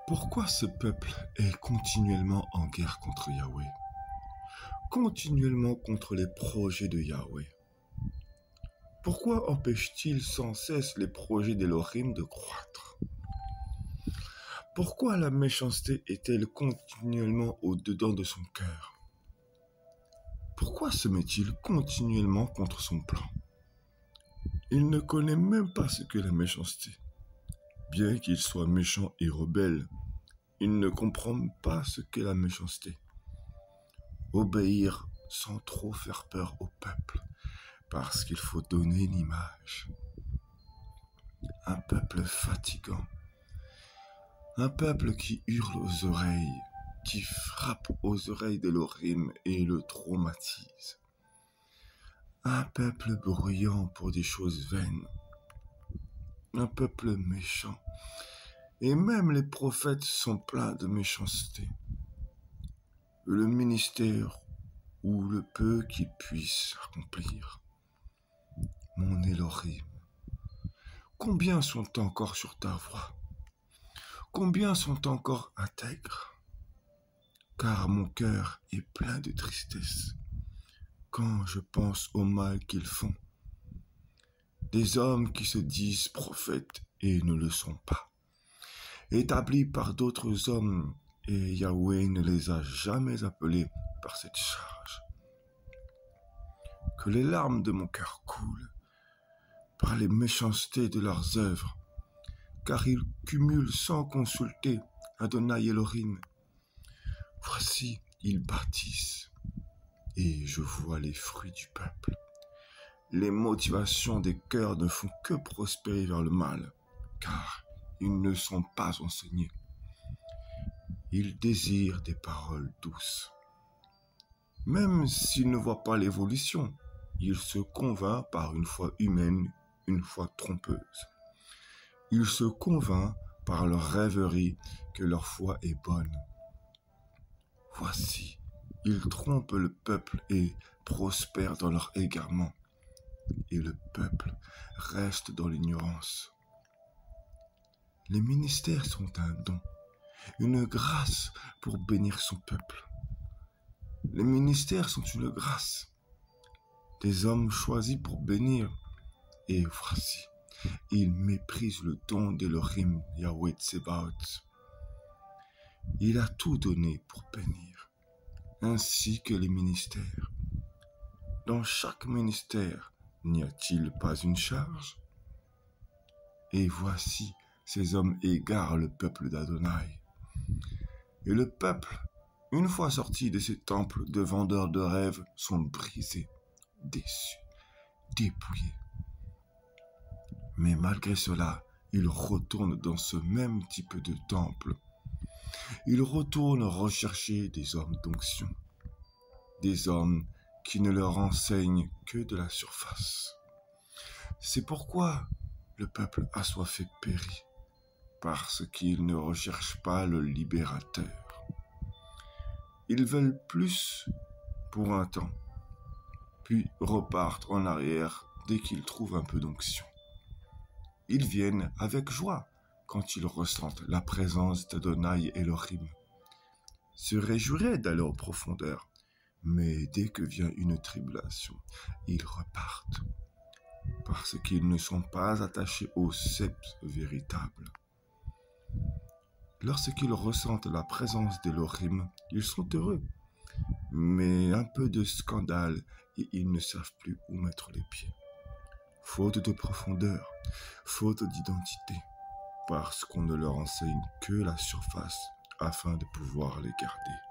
Pourquoi ce peuple est continuellement en guerre contre Yahweh, continuellement contre les projets de Yahweh? Pourquoi empêche-t-il sans cesse les projets d'Elohim de croître? Pourquoi la méchanceté est-elle continuellement au-dedans de son cœur? Pourquoi se met-il continuellement contre son plan? Il ne connaît même pas ce qu'est la méchanceté. Bien qu'il soit méchant et rebelle, il ne comprend pas ce qu'est la méchanceté. Obéir sans trop faire peur au peuple, parce qu'il faut donner une image. Un peuple fatigant, un peuple qui hurle aux oreilles, qui frappe aux oreilles d'Elohim et le traumatise. Un peuple bruyant pour des choses vaines, un peuple méchant. Et même les prophètes sont pleins de méchanceté. Le ministère ou le peu qu'ils puissent accomplir. Mon Elohim, combien sont encore sur ta voie? Combien sont encore intègres? Car mon cœur est plein de tristesse quand je pense au mal qu'ils font. Des hommes qui se disent prophètes et ne le sont pas. Établis par d'autres hommes, et Yahweh ne les a jamais appelés par cette charge. Que les larmes de mon cœur coulent par les méchancetés de leurs œuvres, car ils cumulent sans consulter Adonai Elohim. Voici, ils bâtissent, et je vois les fruits du peuple. Les motivations des cœurs ne font que prospérer vers le mal, car ils ne sont pas enseignés. Ils désirent des paroles douces. Même s'ils ne voient pas l'évolution, ils se convainquent par une foi humaine, une foi trompeuse. Ils se convainquent par leur rêverie que leur foi est bonne. Voici, ils trompent le peuple et prospèrent dans leur égarement. Et le peuple reste dans l'ignorance. Les ministères sont un don, une grâce pour bénir son peuple. Les ministères sont une grâce, des hommes choisis pour bénir. Et voici, ils méprisent le don d'Elohim Yahweh Tsebaot. Il a tout donné pour bénir, ainsi que les ministères. Dans chaque ministère, n'y a-t-il pas une charge? Et voici, ces hommes égarent le peuple d'Adonai. Et le peuple, une fois sorti de ces temples de vendeurs de rêves, sont brisés, déçus, dépouillés. Mais malgré cela, ils retournent dans ce même type de temple. Ils retournent rechercher des hommes d'onction, des hommes qui ne leur enseignent que de la surface. C'est pourquoi le peuple assoiffé périt, parce qu'ils ne recherchent pas le libérateur. Ils veulent plus pour un temps, puis repartent en arrière dès qu'ils trouvent un peu d'onction. Ils viennent avec joie quand ils ressentent la présence d'Adonai Elohim, se réjouiraient d'aller en profondeur, mais dès que vient une tribulation, ils repartent, parce qu'ils ne sont pas attachés au sceptre véritable. Lorsqu'ils ressentent la présence d'Elohim, ils sont heureux, mais un peu de scandale et ils ne savent plus où mettre les pieds. Faute de profondeur, faute d'identité, parce qu'on ne leur enseigne que la surface afin de pouvoir les garder.